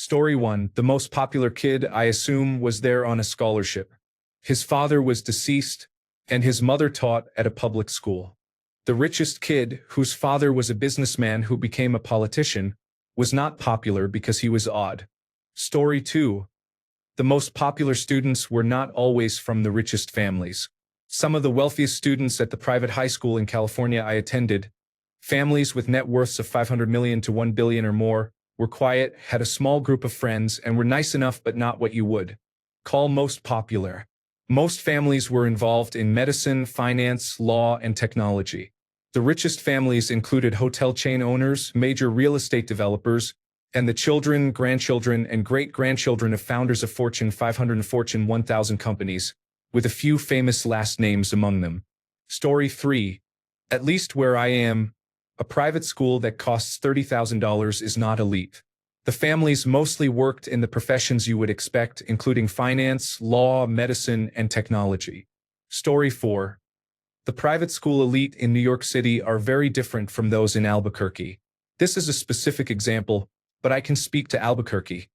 Story 1. The most popular kid, I assume, was there on a scholarship. His father was deceased, and his mother taught at a public school. The richest kid, whose father was a businessman who became a politician, was not popular because he was odd. Story 2. The most popular students were not always from the richest families. Some of the wealthiest students at the private high school in California I attended, families with net worths of 500 million to 1 billion or more, were quiet, had a small group of friends, and were nice enough but not what you would call most popular. Most families were involved in medicine, finance, law, and technology. The richest families included hotel chain owners, major real estate developers, and the children, grandchildren, and great-grandchildren of founders of Fortune 500 and Fortune 1000 companies, with a few famous last names among them. Story 3. At least where I am, a private school that costs $30,000 is not elite. The families mostly worked in the professions you would expect, including finance, law, medicine, and technology. Story 4. The private school elite in New York City are very different from those in Albuquerque. This is a specific example, but I can speak to Albuquerque.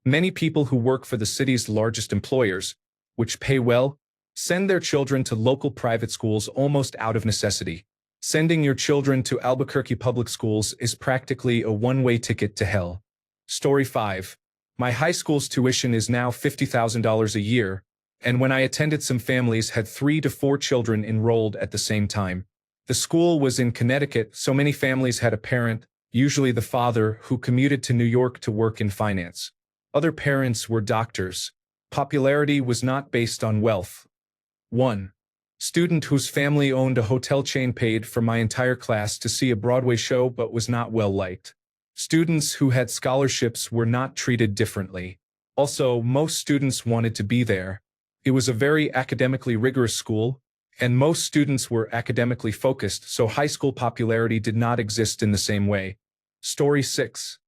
Many people who work for the city's largest employers, which pay well, send their children to local private schools almost out of necessity. Sending your children to Albuquerque public schools is practically a one-way ticket to hell. Story 5. My high school's tuition is now $50,000 a year, and when I attended, some families had 3 to 4 children enrolled at the same time. The school was in Connecticut, so many families had a parent, usually the father, who commuted to New York to work in finance. Other parents were doctors. Popularity was not based on wealth. 1. Student whose family owned a hotel chain paid for my entire class to see a Broadway show but was not well liked. Students who had scholarships were not treated differently. Also, most students wanted to be there. It was a very academically rigorous school, and most students were academically focused, so high school popularity did not exist in the same way. Story 6.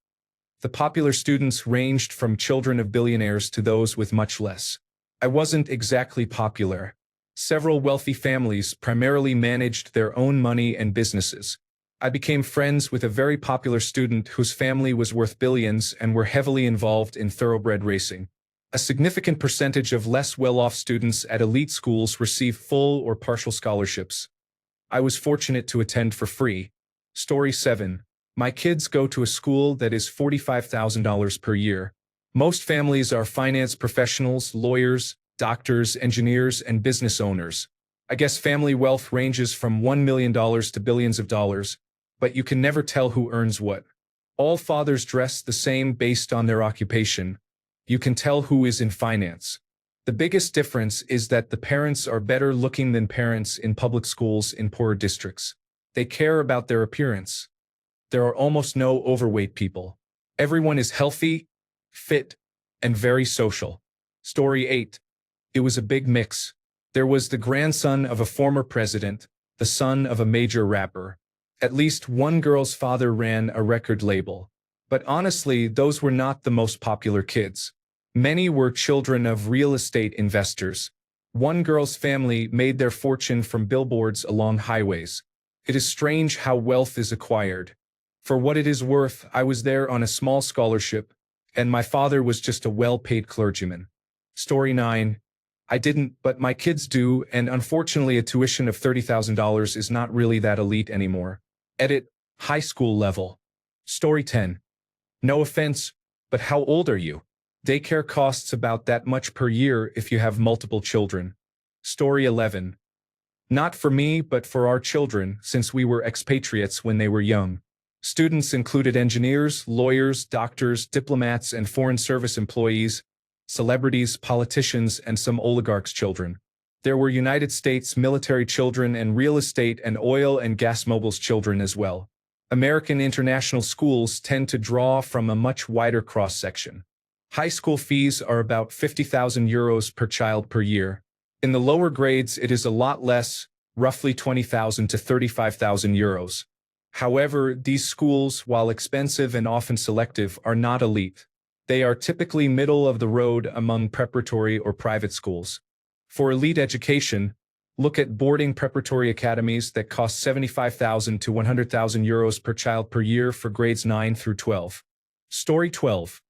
The popular students ranged from children of billionaires to those with much less. I wasn't exactly popular. Several wealthy families primarily managed their own money and businesses. I became friends with a very popular student whose family was worth billions and were heavily involved in thoroughbred racing. A significant percentage of less well-off students at elite schools receive full or partial scholarships. I was fortunate to attend for free. Story 7. My kids go to a school that is $45,000 per year. Most families are finance professionals, lawyers, doctors, engineers, and business owners. I guess family wealth ranges from $1 million to billions of dollars, but you can never tell who earns what. All fathers dress the same based on their occupation. You can tell who is in finance. The biggest difference is that the parents are better looking than parents in public schools in poorer districts. They care about their appearance. There are almost no overweight people. Everyone is healthy, fit, and very social. Story 8. It was a big mix. There was the grandson of a former president, the son of a major rapper. At least one girl's father ran a record label. But honestly, those were not the most popular kids. Many were children of real estate investors. One girl's family made their fortune from billboards along highways. It is strange how wealth is acquired. For what it is worth, I was there on a small scholarship, and my father was just a well-paid clergyman. Story 9. I didn't, but my kids do, and unfortunately a tuition of $30,000 is not really that elite anymore. Edit, high school level. Story 10. No offense, but how old are you? Daycare costs about that much per year if you have multiple children. Story 11. Not for me, but for our children, since we were expatriates when they were young. Students included engineers, lawyers, doctors, diplomats, and foreign service employees, celebrities, politicians, and some oligarchs' children. There were United States military children and real estate and oil and gas moguls' children as well. American international schools tend to draw from a much wider cross-section. High school fees are about 50,000 euros per child per year. In the lower grades, it is a lot less, roughly 20,000 to 35,000 euros. However, these schools, while expensive and often selective, are not elite. They are typically middle of the road among preparatory or private schools. For elite education, look at boarding preparatory academies that cost 75,000 to 100,000 euros per child per year for grades 9 through 12. Story 12.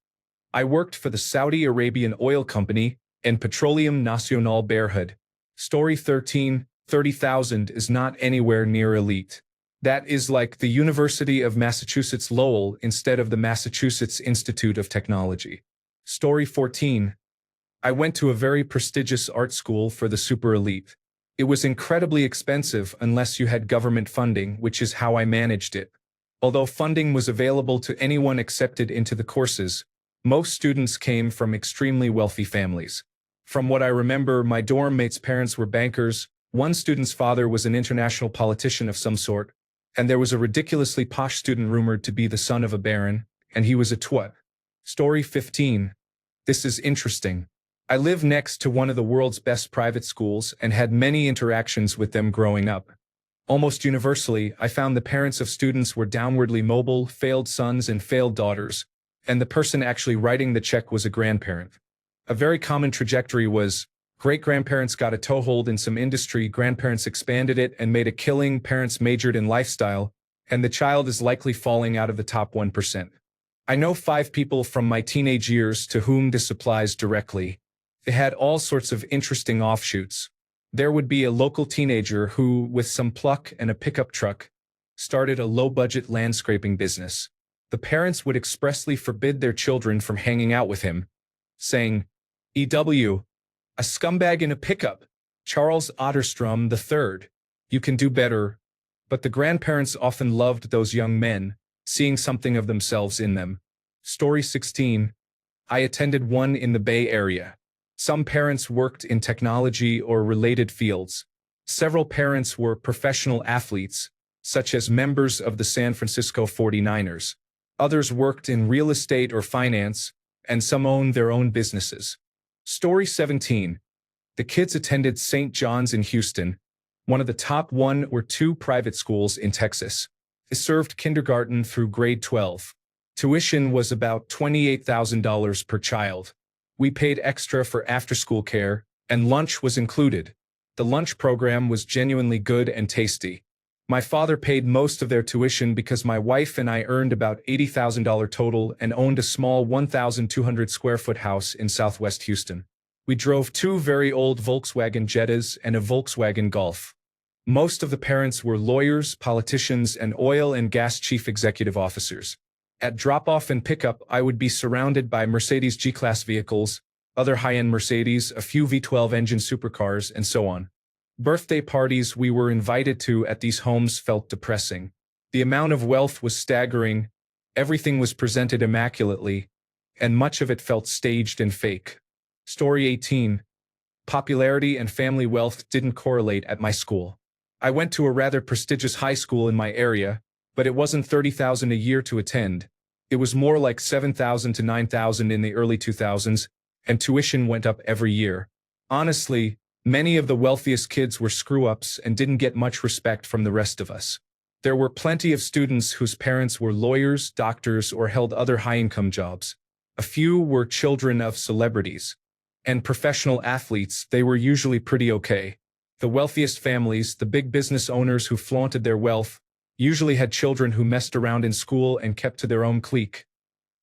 I worked for the Saudi Arabian Oil Company and Petroleum Nacional Berhad. Story 13, 30,000 is not anywhere near elite. That is like the University of Massachusetts Lowell instead of the Massachusetts Institute of Technology. Story 14. I went to a very prestigious art school for the super elite. It was incredibly expensive unless you had government funding, which is how I managed it. Although funding was available to anyone accepted into the courses, most students came from extremely wealthy families. From what I remember, my dorm mates' parents were bankers, one student's father was an international politician of some sort, and there was a ridiculously posh student rumored to be the son of a baron, and he was a twat. Story 15. This is interesting. I live next to one of the world's best private schools and had many interactions with them growing up. Almost universally, I found the parents of students were downwardly mobile, failed sons and failed daughters, and the person actually writing the check was a grandparent. A very common trajectory was, great-grandparents got a toehold in some industry, grandparents expanded it and made a killing, parents majored in lifestyle, and the child is likely falling out of the top 1%. I know 5 people from my teenage years to whom this applies directly. They had all sorts of interesting offshoots. There would be a local teenager who, with some pluck and a pickup truck, started a low-budget landscaping business. The parents would expressly forbid their children from hanging out with him, saying, "EW, a scumbag in a pickup, Charles Otterstrom III, you can do better." But the grandparents often loved those young men, seeing something of themselves in them. Story 16. I attended one in the Bay Area. Some parents worked in technology or related fields. Several parents were professional athletes, such as members of the San Francisco 49ers. Others worked in real estate or finance, and some owned their own businesses. Story 17. The kids attended St. John's in Houston, one of the top 1 or 2 private schools in Texas. It served kindergarten through grade 12. Tuition was about $28,000 per child. We paid extra for after-school care, and lunch was included. The lunch program was genuinely good and tasty. My father paid most of their tuition because my wife and I earned about $80,000 total and owned a small 1,200 square foot house in southwest Houston. We drove 2 very old Volkswagen Jettas and a Volkswagen Golf. Most of the parents were lawyers, politicians, and oil and gas chief executive officers. At drop-off and pickup, I would be surrounded by Mercedes G-Class vehicles, other high-end Mercedes, a few V12 engine supercars, and so on. Birthday parties we were invited to at these homes felt depressing. The amount of wealth was staggering, everything was presented immaculately, and much of it felt staged and fake. Story 18. Popularity and family wealth didn't correlate at my school. I went to a rather prestigious high school in my area, but it wasn't $30,000 a year to attend. It was more like $7,000 to $9,000 in the early 2000s, and tuition went up every year. Honestly, many of the wealthiest kids were screw-ups and didn't get much respect from the rest of us. There were plenty of students whose parents were lawyers, doctors, or held other high-income jobs. A few were children of celebrities. And professional athletes, they were usually pretty okay. The wealthiest families, the big business owners who flaunted their wealth, usually had children who messed around in school and kept to their own clique.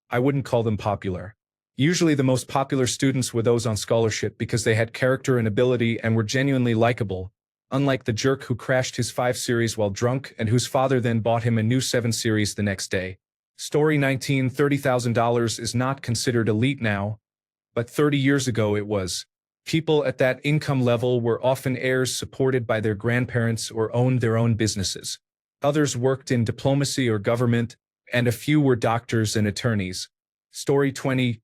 I wouldn't call them popular. Usually the most popular students were those on scholarship because they had character and ability and were genuinely likable, unlike the jerk who crashed his 5 Series while drunk and whose father then bought him a new 7 Series the next day. Story 19. $30,000 is not considered elite now, but 30 years ago it was. People at that income level were often heirs supported by their grandparents or owned their own businesses. Others worked in diplomacy or government, and a few were doctors and attorneys. Story 20.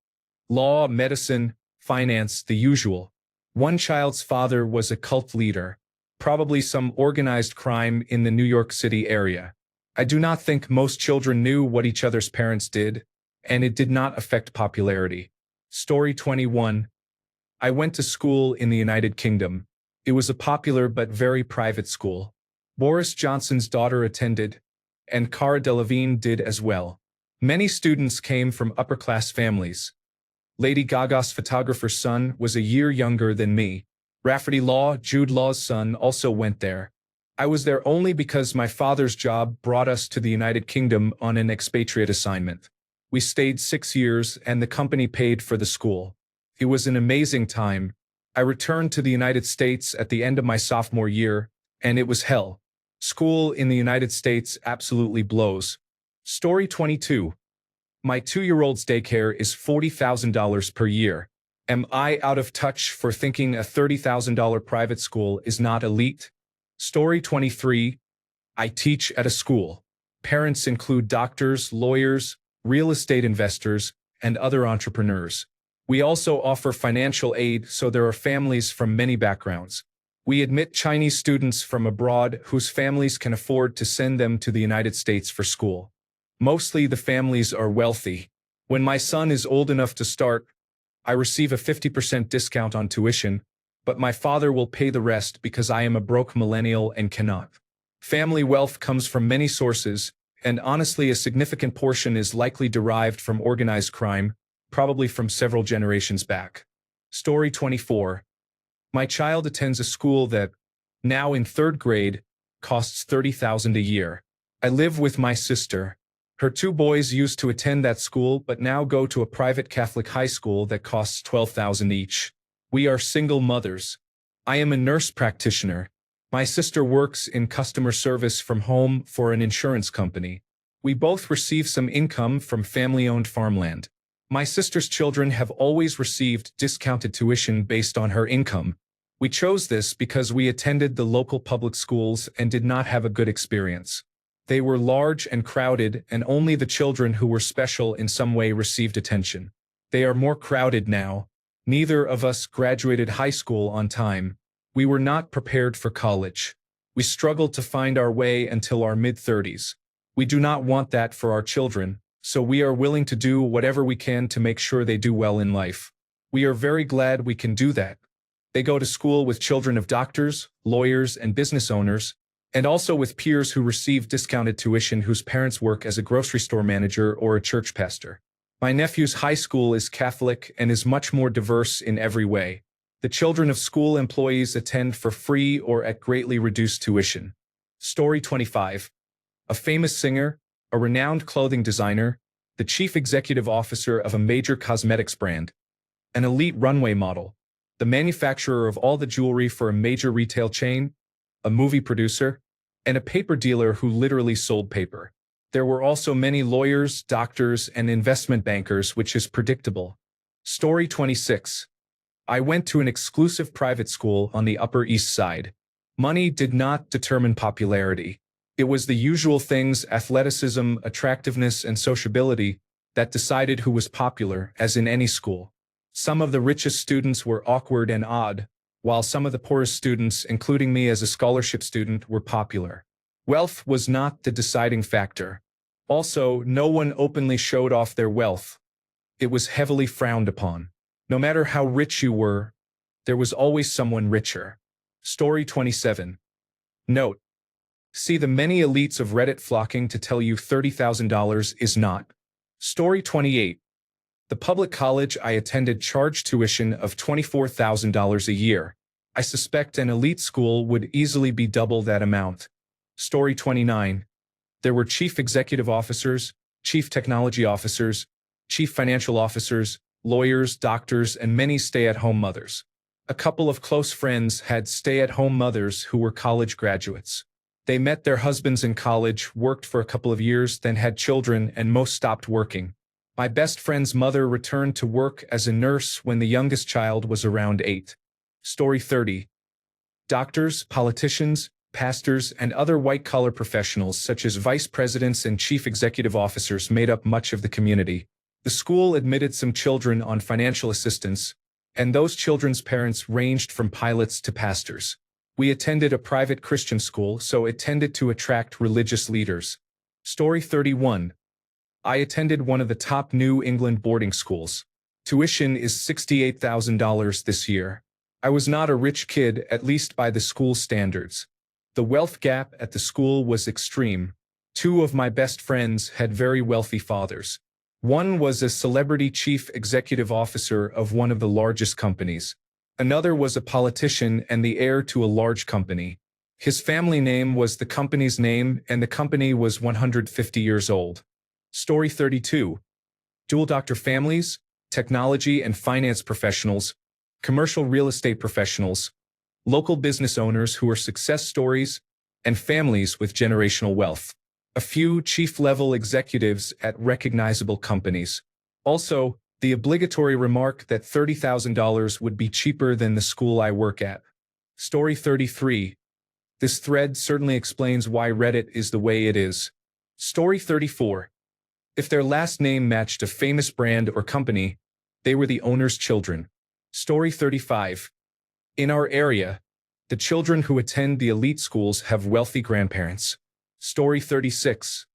Law, medicine, finance, the usual. One child's father was a cult leader, probably some organized crime in the New York City area. I do not think most children knew what each other's parents did, and it did not affect popularity. Story 21. I went to school in the United Kingdom. It was a popular but very private school. Boris Johnson's daughter attended, and Cara Delevingne did as well. Many students came from upper-class families. Lady Gaga's photographer's son was a year younger than me. Rafferty Law, Jude Law's son, also went there. I was there only because my father's job brought us to the United Kingdom on an expatriate assignment. We stayed 6 years and the company paid for the school. It was an amazing time. I returned to the United States at the end of my sophomore year, and it was hell. School in the United States absolutely blows. Story 22. My 2-year-old's daycare is $40,000 per year. Am I out of touch for thinking a $30,000 private school is not elite? Story 23. I teach at a school. Parents include doctors, lawyers, real estate investors, and other entrepreneurs. We also offer financial aid, so there are families from many backgrounds. We admit Chinese students from abroad whose families can afford to send them to the United States for school. Mostly the families are wealthy. When my son is old enough to start, I receive a 50% discount on tuition, but my father will pay the rest because I am a broke millennial and cannot. Family wealth comes from many sources, and honestly a significant portion is likely derived from organized crime, probably from several generations back. Story 24. My child attends a school that, now in 3rd grade, costs $30,000 a year. I live with my sister. Her 2 boys used to attend that school but now go to a private Catholic high school that costs $12,000 each. We are single mothers. I am a nurse practitioner. My sister works in customer service from home for an insurance company. We both receive some income from family-owned farmland. My sister's children have always received discounted tuition based on her income. We chose this because we attended the local public schools and did not have a good experience. They were large and crowded, and only the children who were special in some way received attention. They are more crowded now. Neither of us graduated high school on time. We were not prepared for college. We struggled to find our way until our mid-30s. We do not want that for our children, so we are willing to do whatever we can to make sure they do well in life. We are very glad we can do that. They go to school with children of doctors, lawyers, and business owners, and also with peers who receive discounted tuition whose parents work as a grocery store manager or a church pastor. My nephew's high school is Catholic and is much more diverse in every way. The children of school employees attend for free or at greatly reduced tuition. Story 25. A famous singer, a renowned clothing designer, the chief executive officer of a major cosmetics brand, an elite runway model, the manufacturer of all the jewelry for a major retail chain, a movie producer, and a paper dealer who literally sold paper. There were also many lawyers, doctors, and investment bankers, which is predictable. Story 26. I went to an exclusive private school on the Upper East Side. Money did not determine popularity. It was the usual things, athleticism, attractiveness, and sociability, that decided who was popular, as in any school. Some of the richest students were awkward and odd, while some of the poorest students, including me as a scholarship student, were popular. Wealth was not the deciding factor. Also, no one openly showed off their wealth. It was heavily frowned upon. No matter how rich you were, there was always someone richer. Story 27. Note: see the many elites of Reddit flocking to tell you $30,000 is not. Story 28. The public college I attended charged tuition of $24,000 a year. I suspect an elite school would easily be double that amount. Story 29. There were chief executive officers, chief technology officers, chief financial officers, lawyers, doctors, and many stay-at-home mothers. A couple of close friends had stay-at-home mothers who were college graduates. They met their husbands in college, worked for a couple of years, then had children, and most stopped working. My best friend's mother returned to work as a nurse when the youngest child was around 8. Story 30. Doctors, politicians, pastors, and other white-collar professionals such as vice presidents and chief executive officers made up much of the community. The school admitted some children on financial assistance, and those children's parents ranged from pilots to pastors. We attended a private Christian school, so it tended to attract religious leaders. Story 31. I attended one of the top New England boarding schools. Tuition is $68,000 this year. I was not a rich kid, at least by the school standards. The wealth gap at the school was extreme. 2 of my best friends had very wealthy fathers. One was a celebrity chief executive officer of one of the largest companies. Another was a politician and the heir to a large company. His family name was the company's name, and the company was 150 years old. Story 32. dual doctor families, technology and finance professionals, commercial real estate professionals, local business owners who are success stories, and families with generational wealth. A few chief-level executives at recognizable companies. Also, the obligatory remark that $30,000 would be cheaper than the school I work at. Story 33. This thread certainly explains why Reddit is the way it is. Story 34. If their last name matched a famous brand or company, they were the owner's children. Story 35. In our area, the children who attend the elite schools have wealthy grandparents. Story 36.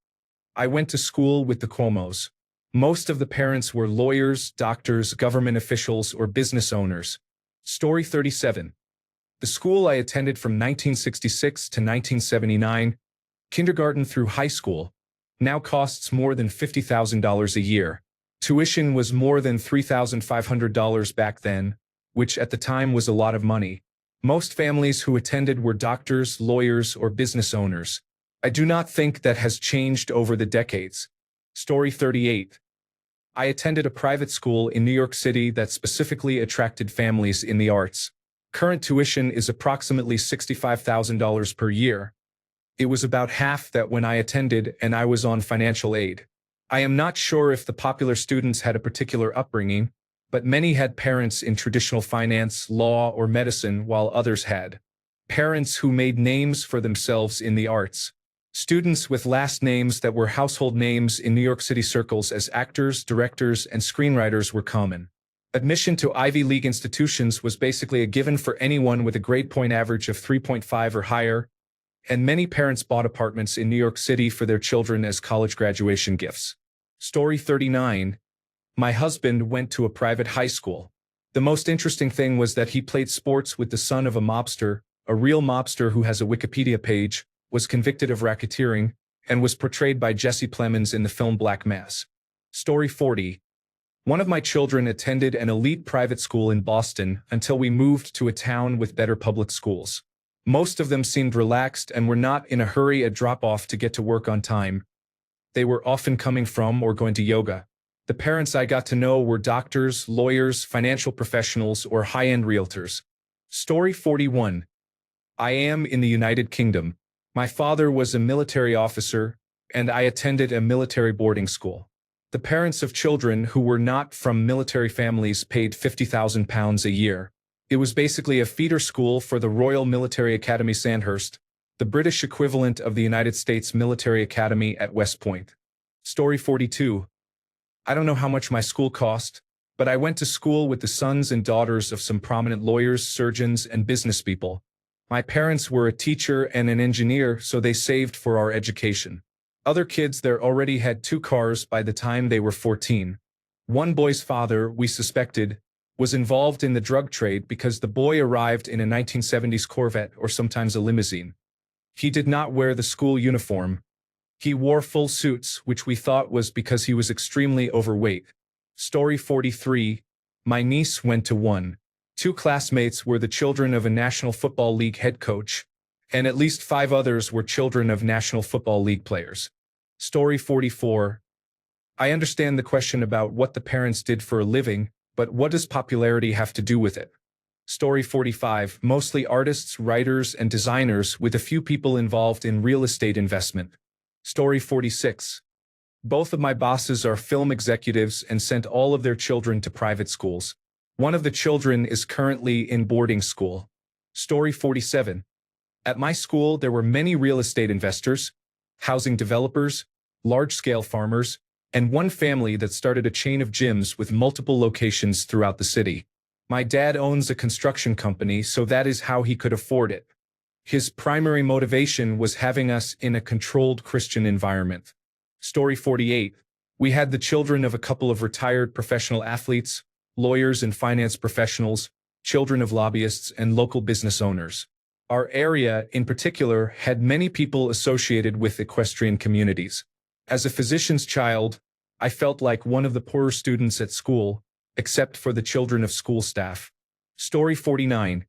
I went to school with the Cuomos. Most of the parents were lawyers, doctors, government officials, or business owners. Story 37. The school I attended from 1966 to 1979, kindergarten through high school, now costs more than $50,000 a year. Tuition was more than $3,500 back then, which at the time was a lot of money. Most families who attended were doctors, lawyers, or business owners. I do not think that has changed over the decades. Story 38. I attended a private school in New York City that specifically attracted families in the arts. Current tuition is approximately $65,000 per year. It was about half that when I attended and I was on financial aid. I am not sure if the popular students had a particular upbringing, but many had parents in traditional finance, law, or medicine, while others had parents who made names for themselves in the arts. Students with last names that were household names in New York City circles as actors, directors, and screenwriters were common. Admission to Ivy League institutions was basically a given for anyone with a grade point average of 3.5 or higher, and many parents bought apartments in New York City for their children as college graduation gifts. Story 39. My husband went to a private high school. The most interesting thing was that he played sports with the son of a mobster, a real mobster who has a Wikipedia page, was convicted of racketeering, and was portrayed by Jesse Plemons in the film Black Mass. Story 40. One of my children attended an elite private school in Boston until we moved to a town with better public schools. Most of them seemed relaxed and were not in a hurry at drop-off to get to work on time. They were often coming from or going to yoga. The parents I got to know were doctors, lawyers, financial professionals, or high-end realtors. Story 41. I am in the United Kingdom. My father was a military officer, and I attended a military boarding school. The parents of children who were not from military families paid £50,000 a year. It was basically a feeder school for the Royal Military Academy Sandhurst, the British equivalent of the United States Military Academy at West Point. Story 42. I don't know how much my school cost, but I went to school with the sons and daughters of some prominent lawyers, surgeons, and business people. My parents were a teacher and an engineer, so they saved for our education. Other kids there already had 2 cars by the time they were 14. One boy's father, we suspected, was involved in the drug trade because the boy arrived in a 1970s Corvette or sometimes a limousine. He did not wear the school uniform. He wore full suits, which we thought was because he was extremely overweight. Story 43. My niece went to one. 2 classmates were the children of a National Football League head coach, and at least 5 others were children of National Football League players. Story 44. I understand the question about what the parents did for a living, but what does popularity have to do with it? Story 45. Mostly artists, writers, and designers, with a few people involved in real estate investment. Story 46. Both of my bosses are film executives and sent all of their children to private schools. One of the children is currently in boarding school. Story 47. At my school, there were many real estate investors, housing developers, large-scale farmers, and one family that started a chain of gyms with multiple locations throughout the city. My dad owns a construction company, so that is how he could afford it. His primary motivation was having us in a controlled Christian environment. Story 48. We had the children of a couple of retired professional athletes, lawyers and finance professionals, children of lobbyists, and local business owners. Our area, in particular, had many people associated with equestrian communities. As a physician's child, I felt like one of the poorer students at school, except for the children of school staff. Story 49.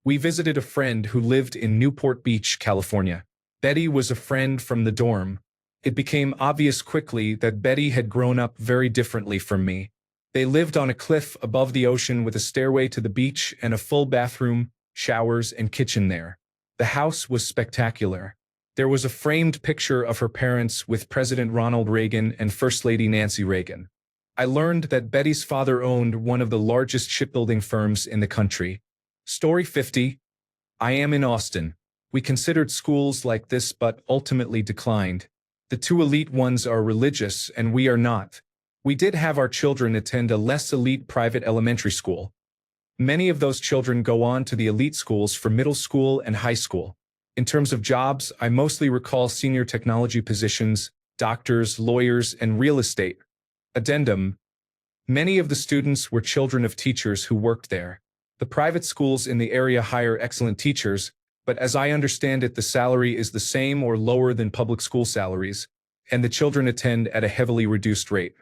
We visited a friend who lived in Newport Beach, California. Betty was a friend from the dorm, It became obvious quickly that Betty had grown up very differently from me. They lived on a cliff above the ocean with a stairway to the beach and a full bathroom, showers, and kitchen there. The house was spectacular. There was a framed picture of her parents with President Ronald Reagan and First Lady Nancy Reagan. I learned that Betty's father owned one of the largest shipbuilding firms in the country. Story 50. I am in Austin. We considered schools like this but ultimately declined. The two elite ones are religious and we are not. We did have our children attend a less elite private elementary school. Many of those children go on to the elite schools for middle school and high school. In terms of jobs, I mostly recall senior technology positions, doctors, lawyers, and real estate. Addendum. Many of the students were children of teachers who worked there. The private schools in the area hire excellent teachers, but as I understand it, the salary is the same or lower than public school salaries, and the children attend at a heavily reduced rate.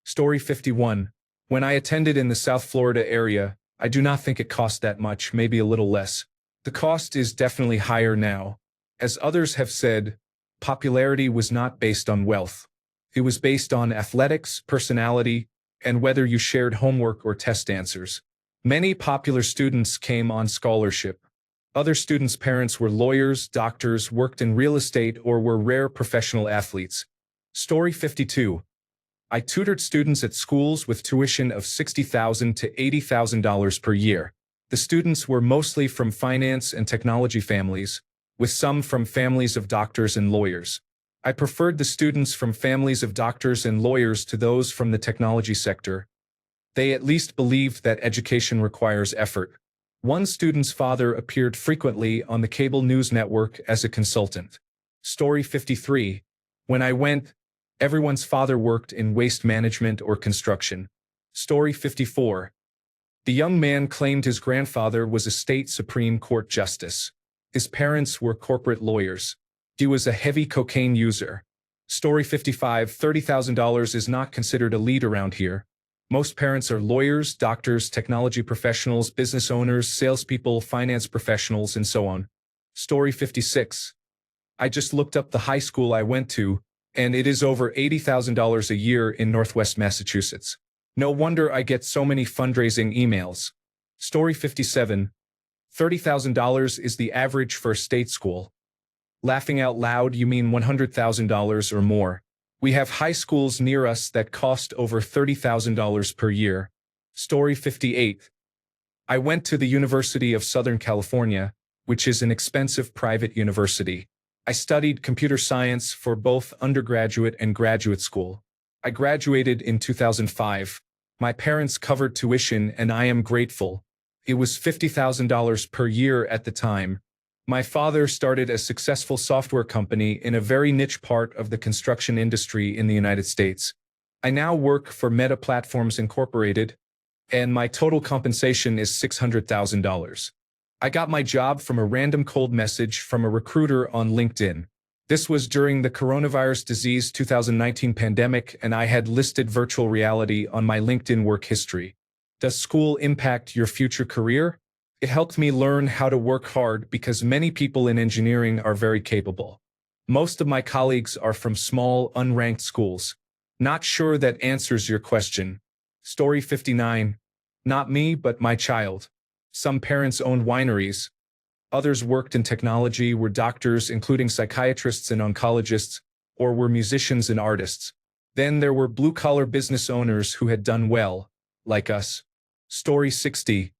Story 51. When I attended in the South Florida area, I do not think it cost that much, maybe a little less. The cost is definitely higher now. As others have said, popularity was not based on wealth. It was based on athletics, personality, and whether you shared homework or test answers. Many popular students came on scholarship. Other students' parents were lawyers, doctors, worked in real estate, or were rare professional athletes. Story 52. I tutored students at schools with tuition of $60,000 to $80,000 per year. The students were mostly from finance and technology families, with some from families of doctors and lawyers. I preferred the students from families of doctors and lawyers to those from the technology sector. They at least believed that education requires effort. One student's father appeared frequently on the cable news network as a consultant. Story 53. When I went, everyone's father worked in waste management or construction. Story 54. The young man claimed his grandfather was a state Supreme Court justice. His parents were corporate lawyers. He was a heavy cocaine user. Story 55. $30,000 is not considered elite around here. Most parents are lawyers, doctors, technology professionals, business owners, salespeople, finance professionals, and so on. Story 56. I just looked up the high school I went to, and it is over $80,000 a year in Northwest Massachusetts. No wonder I get so many fundraising emails. Story 57. $30,000 is the average for a state school. Laughing out loud, you mean $100,000 or more. We have high schools near us that cost over $30,000 per year. Story 58. I went to the University of Southern California, which is an expensive private university. I studied computer science for both undergraduate and graduate school. I graduated in 2005. My parents covered tuition and I am grateful. It was $50,000 per year at the time. My father started a successful software company in a very niche part of the construction industry in the United States. I now work for Meta Platforms Incorporated, and my total compensation is $600,000. I got my job from a random cold message from a recruiter on LinkedIn. This was during the coronavirus disease 2019 pandemic, and I had listed virtual reality on my LinkedIn work history. Does school impact your future career? It helped me learn how to work hard because many people in engineering are very capable. Most of my colleagues are from small, unranked schools. Not sure that answers your question. Story 59. Not me, but my child. Some parents owned wineries. Others worked in technology, were doctors, including psychiatrists and oncologists, or were musicians and artists. Then there were blue-collar business owners who had done well, like us. Story 60.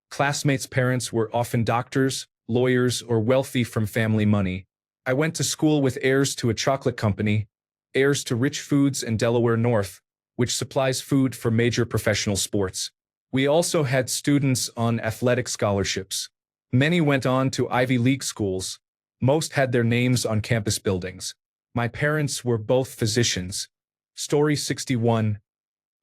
Classmates' parents were often doctors, lawyers, or wealthy from family money. I went to school with heirs to a chocolate company, heirs to Rich Foods and Delaware North, which supplies food for major professional sports. We also had students on athletic scholarships. Many went on to Ivy League schools. Most had their names on campus buildings. My parents were both physicians. Story 61.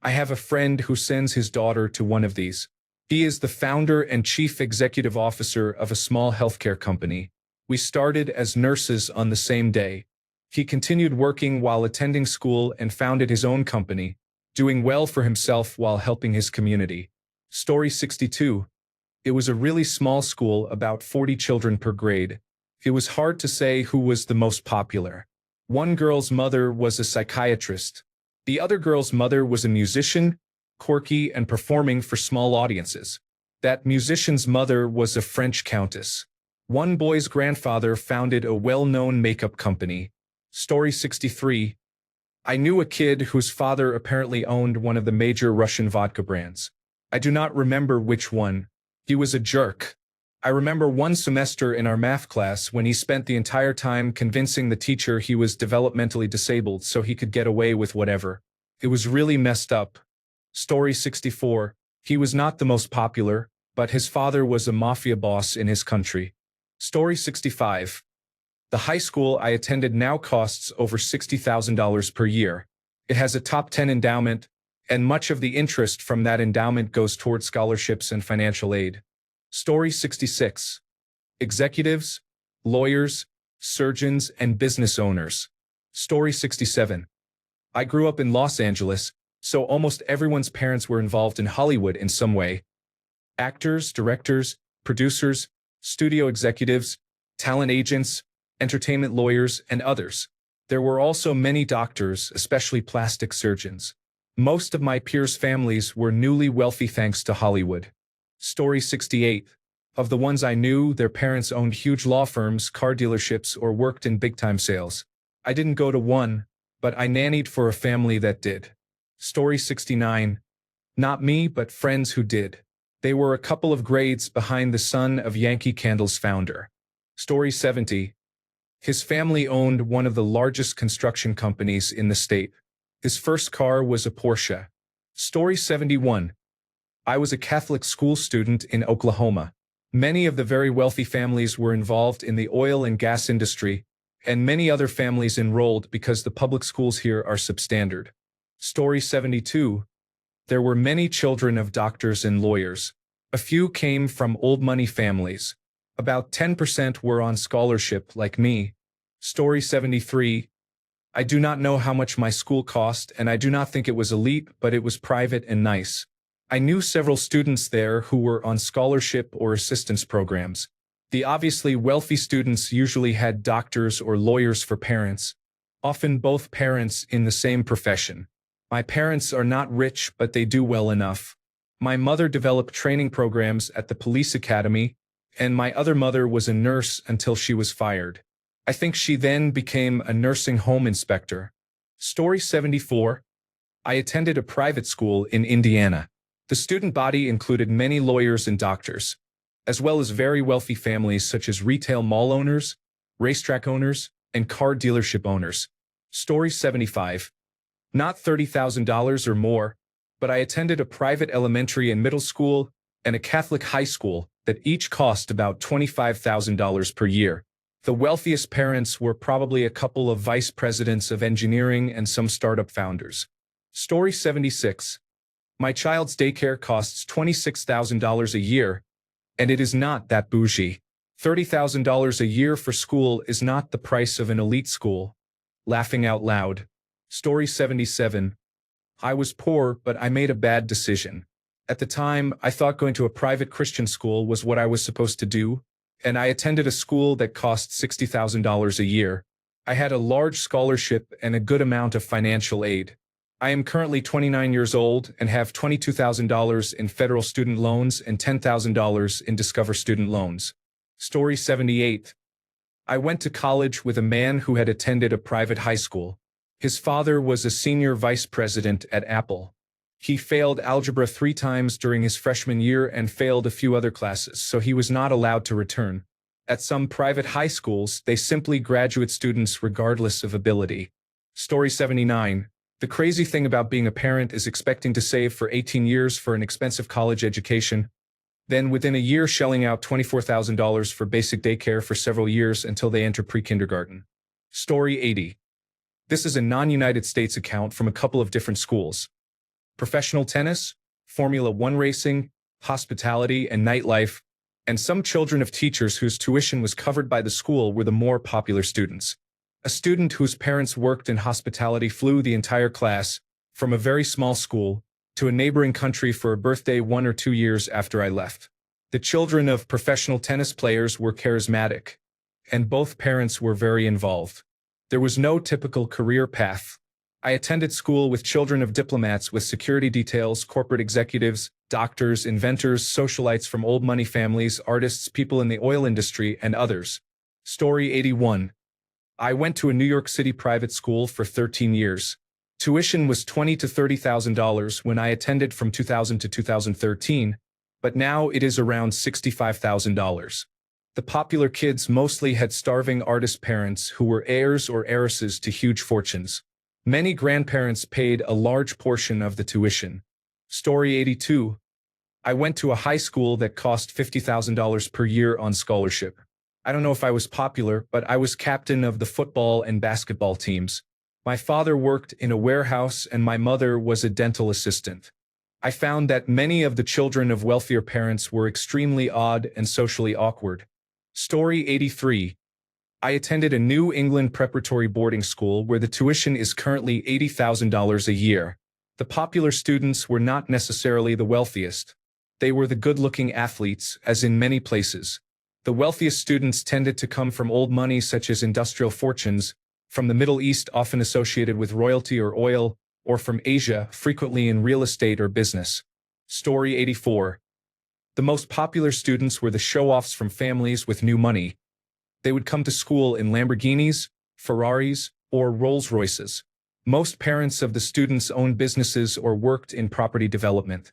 I have a friend who sends his daughter to one of these. He is the founder and chief executive officer of a small healthcare company. We started as nurses on the same day. He continued working while attending school and founded his own company, doing well for himself while helping his community. Story 62. It was a really small school, about 40 children per grade. It was hard to say who was the most popular. One girl's mother was a psychiatrist. The other girl's mother was a musician, quirky and performing for small audiences. That musician's mother was a French countess. One boy's grandfather founded a well-known makeup company. Story 63. I knew a kid whose father apparently owned one of the major Russian vodka brands. I do not remember which one. He was a jerk. I remember one semester in our math class when he spent the entire time convincing the teacher he was developmentally disabled so he could get away with whatever. It was really messed up. Story 64. He was not the most popular, but his father was a mafia boss in his country. Story 65. The high school I attended now costs over $60,000 per year. It has a top 10 endowment, and much of the interest from that endowment goes toward scholarships and financial aid. Story 66. Executives, lawyers, surgeons, and business owners. Story 67. I grew up in Los Angeles, so almost everyone's parents were involved in Hollywood in some way. Actors, directors, producers, studio executives, talent agents, entertainment lawyers, and others. There were also many doctors, especially plastic surgeons. Most of my peers' families were newly wealthy thanks to Hollywood. Story 68. Of the ones I knew, their parents owned huge law firms, car dealerships, or worked in big-time sales. I didn't go to one, but I nannied for a family that did. Story 69. Not me, but friends who did. They were a couple of grades behind the son of Yankee Candle's founder. Story 70. His family owned one of the largest construction companies in the state. His first car was a Porsche. Story 71. I was a Catholic school student in Oklahoma. Many of the very wealthy families were involved in the oil and gas industry, and many other families enrolled because the public schools here are substandard. Story 72. There were many children of doctors and lawyers. A few came from old money families. About 10% were on scholarship like me. Story 73. I do not know how much my school cost, and I do not think it was elite, but it was private and nice. I knew several students there who were on scholarship or assistance programs. The obviously wealthy students usually had doctors or lawyers for parents, often both parents in the same profession. My parents are not rich, but they do well enough. My mother developed training programs at the police academy, and my other mother was a nurse until she was fired. I think she then became a nursing home inspector. Story 74. I attended a private school in Indiana. The student body included many lawyers and doctors, as well as very wealthy families such as retail mall owners, racetrack owners, and car dealership owners. Story 75. Not $30,000 or more, but I attended a private elementary and middle school and a Catholic high school that each cost about $25,000 per year. The wealthiest parents were probably a couple of vice presidents of engineering and some startup founders. Story 76. My child's daycare costs $26,000 a year, and it is not that bougie. $30,000 a year for school is not the price of an elite school. Laughing out loud. Story 77. I was poor, but I made a bad decision. At the time, I thought going to a private Christian school was what I was supposed to do, and I attended a school that cost $60,000 a year. I had a large scholarship and a good amount of financial aid. I am currently 29 years old and have $22,000 in federal student loans and $10,000 in Discover student loans. Story 78. I went to college with a man who had attended a private high school. His father was a senior vice president at Apple. He failed algebra 3 times during his freshman year and failed a few other classes, so he was not allowed to return. At some private high schools, they simply graduate students regardless of ability. Story 79. The crazy thing about being a parent is expecting to save for 18 years for an expensive college education, then within a year shelling out $24,000 for basic daycare for several years until they enter pre-kindergarten. Story 80. This is a non-United States account from a couple of different schools. Professional tennis, Formula One racing, hospitality and nightlife, and some children of teachers whose tuition was covered by the school were the more popular students. A student whose parents worked in hospitality flew the entire class from a very small school to a neighboring country for a birthday 1 or 2 years after I left. The children of professional tennis players were charismatic, and both parents were very involved. There was no typical career path. I attended school with children of diplomats with security details, corporate executives, doctors, inventors, socialites from old money families, artists, people in the oil industry, and others. Story 81. I went to a New York City private school for 13 years. Tuition was $20,000 to $30,000 when I attended from 2000 to 2013, but now it is around $65,000. The popular kids mostly had starving artist parents who were heirs or heiresses to huge fortunes. Many grandparents paid a large portion of the tuition. Story 82. I went to a high school that cost $50,000 per year on scholarship. I don't know if I was popular, but I was captain of the football and basketball teams. My father worked in a warehouse and my mother was a dental assistant. I found that many of the children of wealthier parents were extremely odd and socially awkward. Story 83. I attended a New England preparatory boarding school where the tuition is currently $80,000 a year. The popular students were not necessarily the wealthiest. They were the good-looking athletes, as in many places. The wealthiest students tended to come from old money such as industrial fortunes, from the Middle East often associated with royalty or oil, or from Asia frequently in real estate or business. Story 84. The most popular students were the show-offs from families with new money. They would come to school in Lamborghinis, Ferraris, or Rolls-Royces. Most parents of the students owned businesses or worked in property development.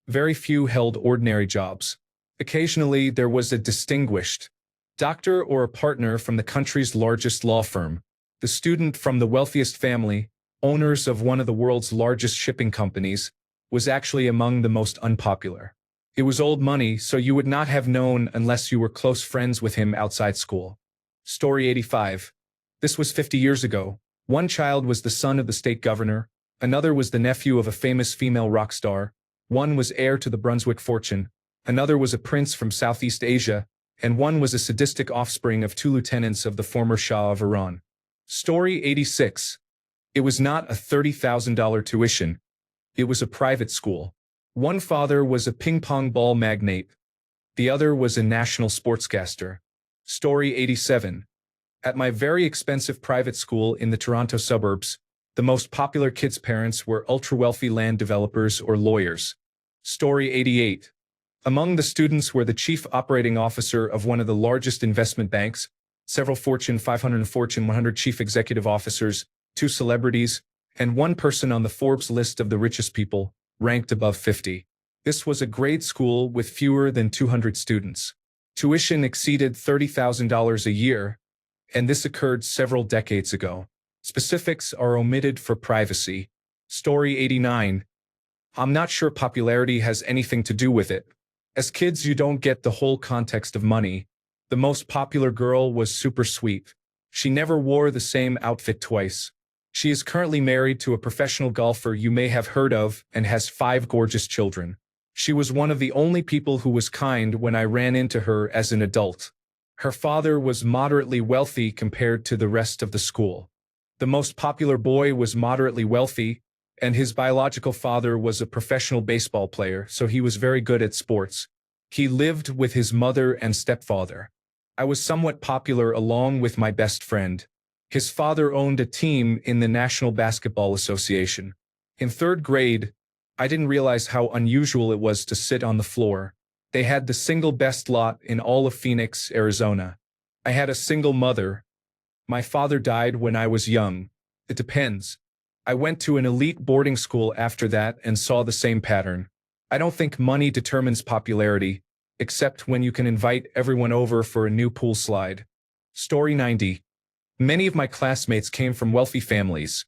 Very few held ordinary jobs. Occasionally, there was a distinguished doctor or a partner from the country's largest law firm. The student from the wealthiest family, owners of one of the world's largest shipping companies, was actually among the most unpopular. It was old money, so you would not have known unless you were close friends with him outside school. Story 85. This was 50 years ago. One child was the son of the state governor, another was the nephew of a famous female rock star, one was heir to the Brunswick fortune, another was a prince from Southeast Asia, and one was a sadistic offspring of two lieutenants of the former Shah of Iran. Story 86. It was not a $30,000 tuition. It was a private school. One father was a ping-pong ball magnate. The other was a national sportscaster. Story 87. At my very expensive private school in the Toronto suburbs, the most popular kids' parents were ultra-wealthy land developers or lawyers. Story 88. Among the students were the chief operating officer of one of the largest investment banks, several Fortune 500 and Fortune 100 chief executive officers, two celebrities, and one person on the Forbes list of the richest people, ranked above 50. This was a grade school with fewer than 200 students. Tuition exceeded $30,000 a year, and this occurred several decades ago. Specifics are omitted for privacy. Story 89. I'm not sure popularity has anything to do with it. As kids, you don't get the whole context of money. The most popular girl was super sweet. She never wore the same outfit twice. She is currently married to a professional golfer you may have heard of and has 5 gorgeous children. She was one of the only people who was kind when I ran into her as an adult. Her father was moderately wealthy compared to the rest of the school. The most popular boy was moderately wealthy, and his biological father was a professional baseball player, so he was very good at sports. He lived with his mother and stepfather. I was somewhat popular along with my best friend. His father owned a team in the National Basketball Association. In 3rd grade, I didn't realize how unusual it was to sit on the floor. They had the single best lot in all of Phoenix, Arizona. I had a single mother. My father died when I was young. It depends. I went to an elite boarding school after that and saw the same pattern. I don't think money determines popularity, except when you can invite everyone over for a new pool slide. Story 90. Many of my classmates came from wealthy families.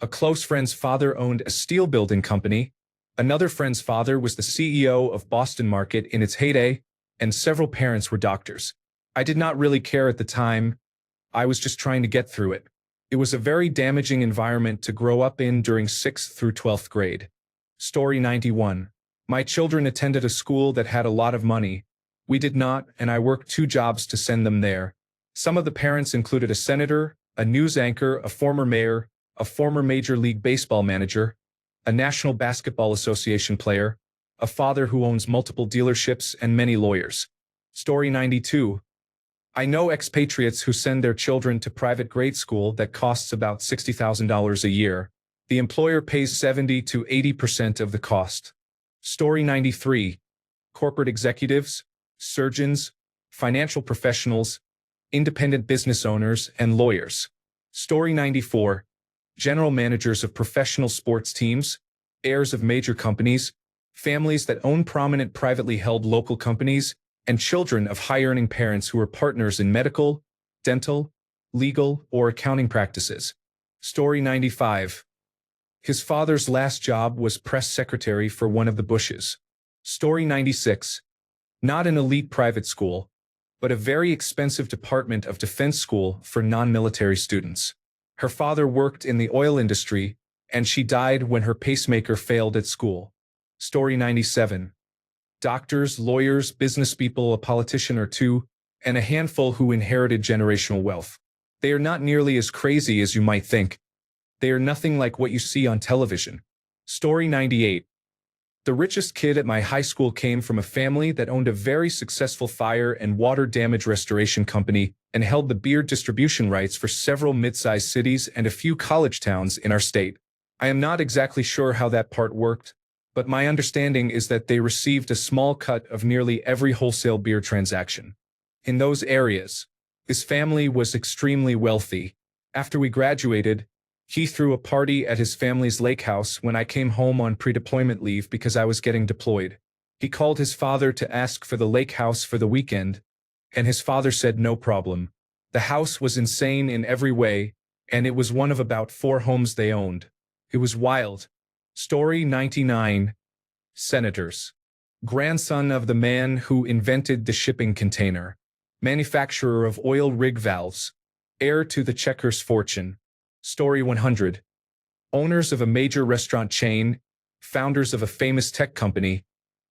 A close friend's father owned a steel building company. Another friend's father was the CEO of Boston Market in its heyday, and several parents were doctors. I did not really care at the time. I was just trying to get through it. It was a very damaging environment to grow up in during 6th through 12th grade. Story 91. My children attended a school that had a lot of money. We did not, and I worked 2 jobs to send them there. Some of the parents included a senator, a news anchor, a former mayor, a former Major League Baseball manager, a National Basketball Association player, a father who owns multiple dealerships, and many lawyers. Story 92. I know expatriates who send their children to private grade school that costs about $60,000 a year. The employer pays 70 to 80% of the cost. Story 93. Corporate executives, surgeons, financial professionals, independent business owners, and lawyers. Story 94. General managers of professional sports teams, heirs of major companies, families that own prominent privately held local companies, and children of high-earning parents who are partners in medical, dental, legal, or accounting practices. Story 95. His father's last job was press secretary for one of the Bushes. Story 96. Not an elite private school, but a very expensive Department of Defense school for non-military students. Her father worked in the oil industry, and she died when her pacemaker failed at school. Story 97. Doctors, lawyers, businesspeople, a politician or two, and a handful who inherited generational wealth. They are not nearly as crazy as you might think. They are nothing like what you see on television. Story 98. The richest kid at my high school came from a family that owned a very successful fire and water damage restoration company and held the beer distribution rights for several mid-sized cities and a few college towns in our state. I am not exactly sure how that part worked, but my understanding is that they received a small cut of nearly every wholesale beer transaction. In those areas, his family was extremely wealthy. After we graduated, he threw a party at his family's lake house when I came home on pre-deployment leave because I was getting deployed. He called his father to ask for the lake house for the weekend, and his father said no problem. The house was insane in every way, and it was one of about 4 homes they owned. It was wild. Story 99. Senators. Grandson of the man who invented the shipping container. Manufacturer of oil rig valves. Heir to the Checkers fortune. Story 100. Owners of a major restaurant chain, founders of a famous tech company,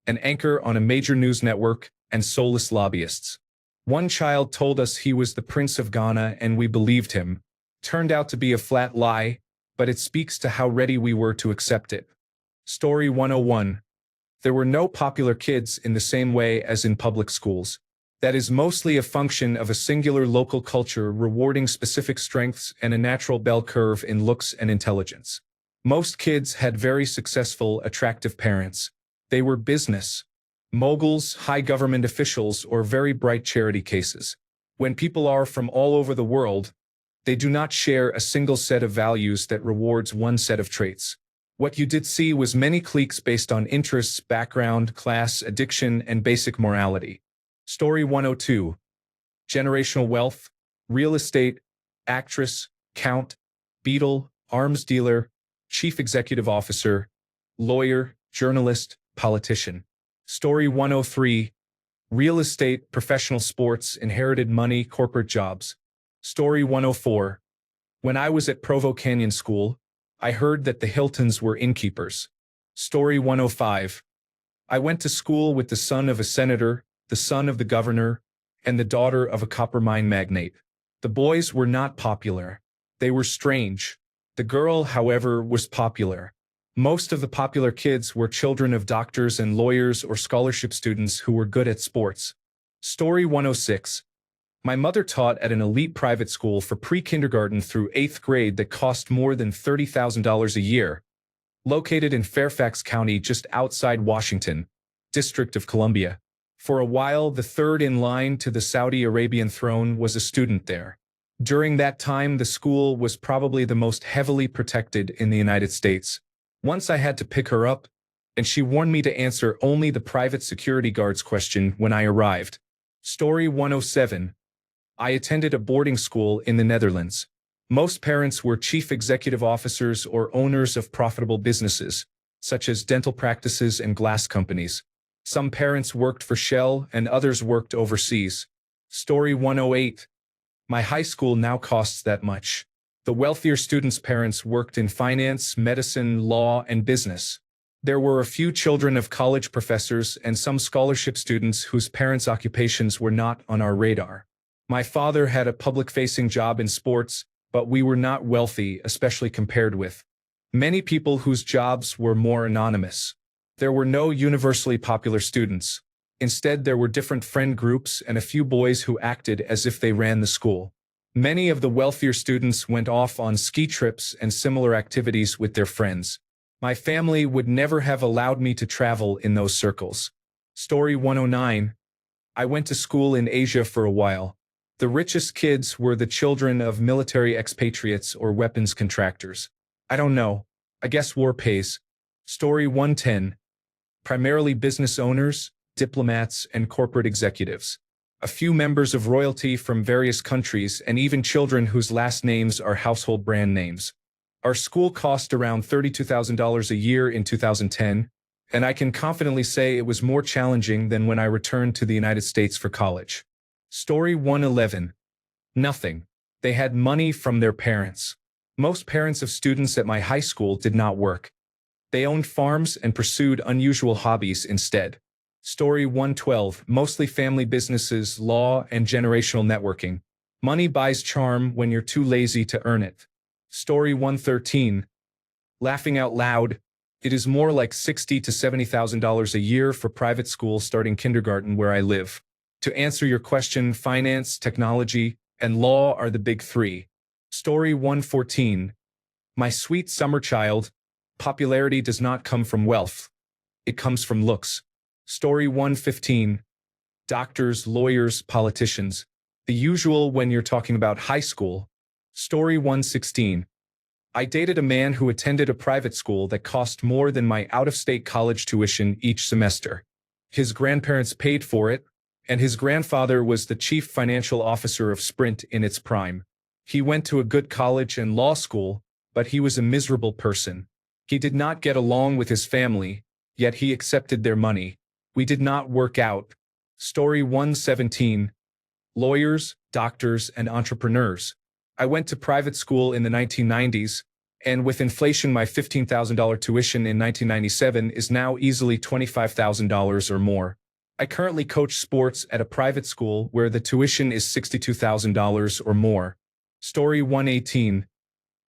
an anchor on a major news network, and soulless lobbyists. One child told us he was the Prince of Ghana and we believed him. Turned out to be a flat lie, but it speaks to how ready we were to accept it. Story 101. There were no popular kids in the same way as in public schools. That is mostly a function of a singular local culture rewarding specific strengths and a natural bell curve in looks and intelligence. Most kids had very successful, attractive parents. They were business moguls, high government officials, or very bright charity cases. When people are from all over the world, they do not share a single set of values that rewards one set of traits. What you did see was many cliques based on interests, background, class, addiction, and basic morality. Story 102. Generational wealth, real estate, actress, count, beadle, arms dealer, chief executive officer, lawyer, journalist, politician. Story 103. Real estate, professional sports, inherited money, corporate jobs. Story 104. When I was at Provo Canyon School, I heard that the Hiltons were innkeepers. Story 105. I went to school with the son of a senator, the son of the governor, and the daughter of a copper mine magnate. The boys were not popular. They were strange. The girl, however, was popular. Most of the popular kids were children of doctors and lawyers or scholarship students who were good at sports. Story 106. My mother taught at an elite private school for pre-kindergarten through 8th grade that cost more than $30,000 a year, located in Fairfax County just outside Washington, District of Columbia. For a while, the third in line to the Saudi Arabian throne was a student there. During that time, the school was probably the most heavily protected in the United States. Once I had to pick her up, and she warned me to answer only the private security guard's question when I arrived. Story 107. I attended a boarding school in the Netherlands. Most parents were chief executive officers or owners of profitable businesses, such as dental practices and glass companies. Some parents worked for Shell and others worked overseas. Story 108. My high school now costs that much. The wealthier students' parents worked in finance, medicine, law, and business. There were a few children of college professors and some scholarship students whose parents' occupations were not on our radar. My father had a public-facing job in sports, but we were not wealthy, especially compared with many people whose jobs were more anonymous. There were no universally popular students. Instead, there were different friend groups and a few boys who acted as if they ran the school. Many of the wealthier students went off on ski trips and similar activities with their friends. My family would never have allowed me to travel in those circles. Story 109. I went to school in Asia for a while. The richest kids were the children of military expatriates or weapons contractors. I don't know. I guess war pays. Story 110. Primarily business owners, diplomats, and corporate executives. A few members of royalty from various countries, and even children whose last names are household brand names. Our school cost around $32,000 a year in 2010, and I can confidently say it was more challenging than when I returned to the United States for college. Story 111. Nothing. They had money from their parents. Most parents of students at my high school did not work. They owned farms and pursued unusual hobbies instead. Story 112. Mostly family businesses, law, and generational networking. Money buys charm when you're too lazy to earn it. Story 113. Laughing out loud. It is more like $60,000 to $70,000 a year for private schools starting kindergarten where I live. To answer your question, finance, technology, and law are the big three. Story 114. My sweet summer child. Popularity does not come from wealth. It comes from looks. Story 115. Doctors, lawyers, politicians. The usual when you're talking about high school. Story 116. I dated a man who attended a private school that cost more than my out-of-state college tuition each semester. His grandparents paid for it, and his grandfather was the chief financial officer of Sprint in its prime. He went to a good college and law school, but he was a miserable person. He did not get along with his family, yet he accepted their money. We did not work out. Story 117. Lawyers, doctors, and entrepreneurs. I went to private school in the 1990s, and with inflation my $15,000 tuition in 1997 is now easily $25,000 or more. I currently coach sports at a private school where the tuition is $62,000 or more. Story 118.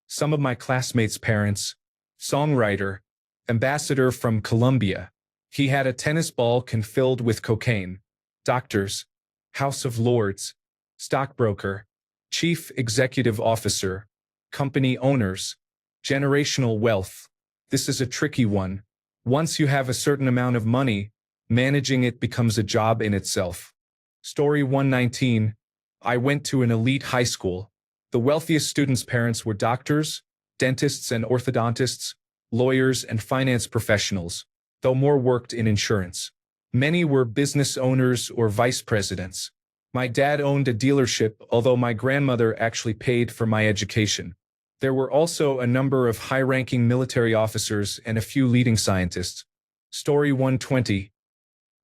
Some of my classmates' parents. Songwriter. Ambassador from Colombia. He had a tennis ball filled with cocaine. Doctors. House of Lords. Stockbroker. Chief Executive Officer. Company owners. Generational wealth. This is a tricky one. Once you have a certain amount of money, managing it becomes a job in itself. Story 119. I went to an elite high school. The wealthiest students' parents were doctors, dentists and orthodontists, lawyers and finance professionals, though more worked in insurance. Many were business owners or vice presidents. My dad owned a dealership, although my grandmother actually paid for my education. There were also a number of high-ranking military officers and a few leading scientists. Story 120.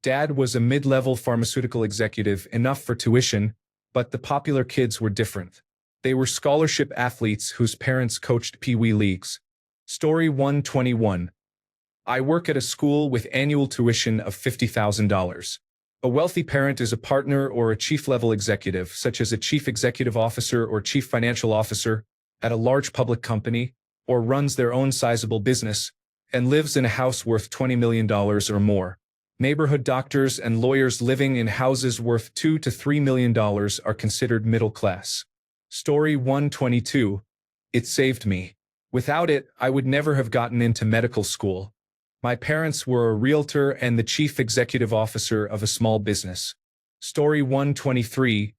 Dad was a mid-level pharmaceutical executive, enough for tuition, but the popular kids were different. They were scholarship athletes whose parents coached Pee-wee leagues. Story 121. I work at a school with annual tuition of $50,000. A wealthy parent is a partner or a chief-level executive, such as a chief executive officer or chief financial officer, at a large public company, or runs their own sizable business, and lives in a house worth $20 million or more. Neighborhood doctors and lawyers living in houses worth $2 to $3 million are considered middle class. Story 122. It saved me. Without it, I would never have gotten into medical school. My parents were a realtor and the chief executive officer of a small business. Story 123.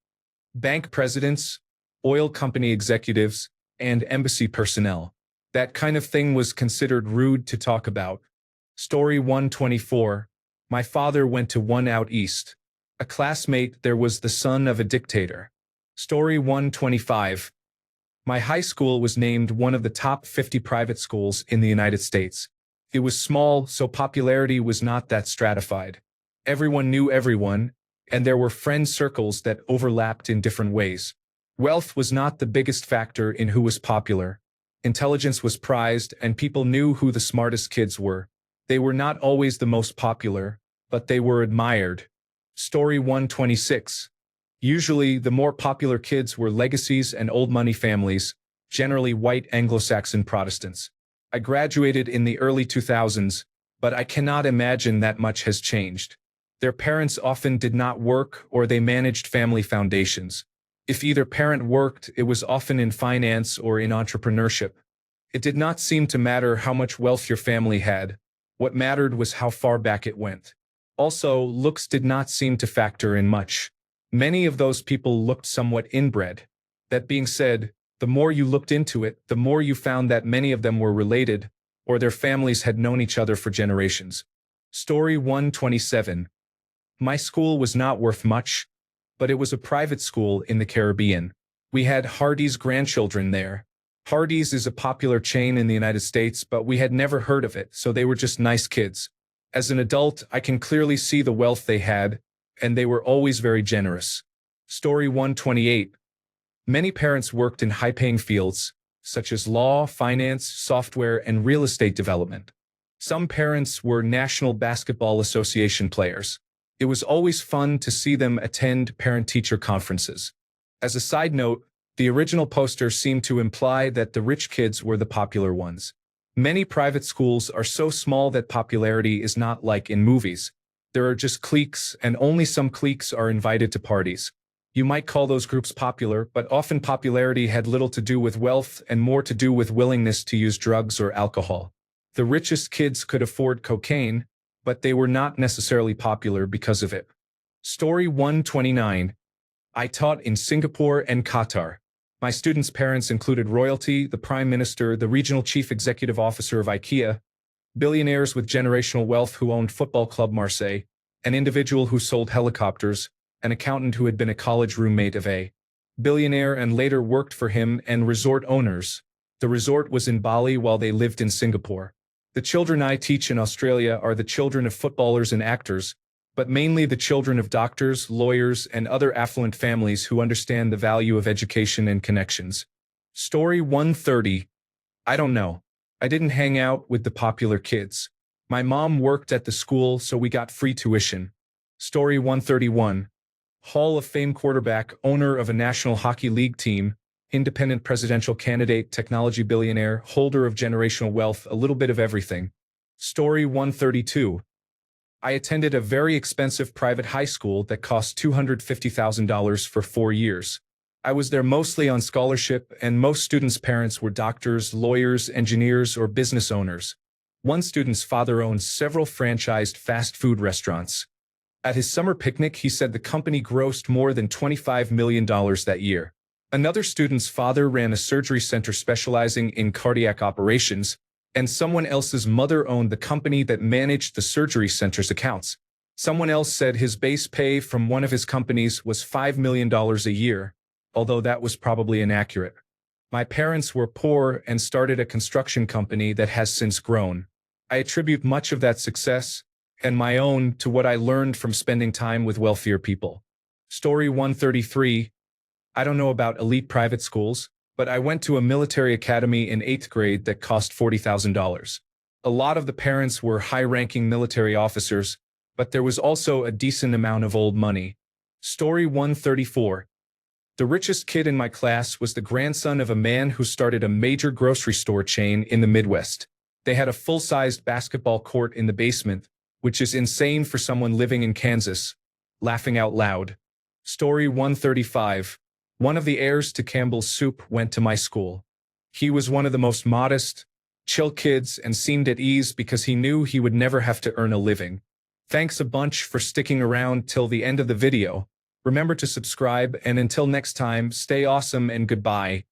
Bank presidents, oil company executives, and embassy personnel. That kind of thing was considered rude to talk about. Story 124. My father went to one out east. A classmate there was the son of a dictator. Story 125. My high school was named one of the top 50 private schools in the United States. It was small, so popularity was not that stratified. Everyone knew everyone, and there were friend circles that overlapped in different ways. Wealth was not the biggest factor in who was popular. Intelligence was prized, and people knew who the smartest kids were. They were not always the most popular, but they were admired. Story 126. Usually, the more popular kids were legacies and old money families, generally white Anglo-Saxon Protestants. I graduated in the early 2000s, but I cannot imagine that much has changed. Their parents often did not work or they managed family foundations. If either parent worked, it was often in finance or in entrepreneurship. It did not seem to matter how much wealth your family had. What mattered was how far back it went. Also, looks did not seem to factor in much. Many of those people looked somewhat inbred. That being said, the more you looked into it, the more you found that many of them were related, or their families had known each other for generations. Story 127. My school was not worth much, but it was a private school in the Caribbean. We had Hardee's grandchildren there. Hardee's is a popular chain in the United States, but we had never heard of it, so they were just nice kids. As an adult, I can clearly see the wealth they had, and they were always very generous. Story 128. Many parents worked in high-paying fields, such as law, finance, software, and real estate development. Some parents were National Basketball Association players. It was always fun to see them attend parent-teacher conferences. As a side note, the original poster seemed to imply that the rich kids were the popular ones. Many private schools are so small that popularity is not like in movies. There are just cliques, and only some cliques are invited to parties. You might call those groups popular, but often popularity had little to do with wealth and more to do with willingness to use drugs or alcohol. The richest kids could afford cocaine, but they were not necessarily popular because of it. Story 129. I taught in Singapore and Qatar. My students' parents included royalty, the prime minister, the regional chief executive officer of IKEA, billionaires with generational wealth who owned Football Club Marseille, an individual who sold helicopters, an accountant who had been a college roommate of a billionaire and later worked for him, and resort owners. The resort was in Bali while they lived in Singapore. The children I teach in Australia are the children of footballers and actors, but mainly the children of doctors, lawyers, and other affluent families who understand the value of education and connections. Story 130. I don't know. I didn't hang out with the popular kids. My mom worked at the school, so we got free tuition. Story 131. Hall of Fame quarterback, owner of a National Hockey League team, independent presidential candidate, technology billionaire, holder of generational wealth, a little bit of everything. Story 132. I attended a very expensive private high school that cost $250,000 for 4 years. I was there mostly on scholarship, and most students' parents were doctors, lawyers, engineers, or business owners. One student's father owns several franchised fast food restaurants. At his summer picnic, he said the company grossed more than $25 million that year. Another student's father ran a surgery center specializing in cardiac operations, and someone else's mother owned the company that managed the surgery center's accounts. Someone else said his base pay from one of his companies was $5 million a year, although that was probably inaccurate. My parents were poor and started a construction company that has since grown. I attribute much of that success, and my own, to what I learned from spending time with wealthier people. Story 133. I don't know about elite private schools, but I went to a military academy in 8th grade that cost $40,000. A lot of the parents were high-ranking military officers, but there was also a decent amount of old money. Story 134. The richest kid in my class was the grandson of a man who started a major grocery store chain in the Midwest. They had a full-sized basketball court in the basement, which is insane for someone living in Kansas. Laughing out loud. Story 135. One of the heirs to Campbell's Soup went to my school. He was one of the most modest, chill kids and seemed at ease because he knew he would never have to earn a living. Thanks a bunch for sticking around till the end of the video. Remember to subscribe, and until next time, stay awesome and goodbye.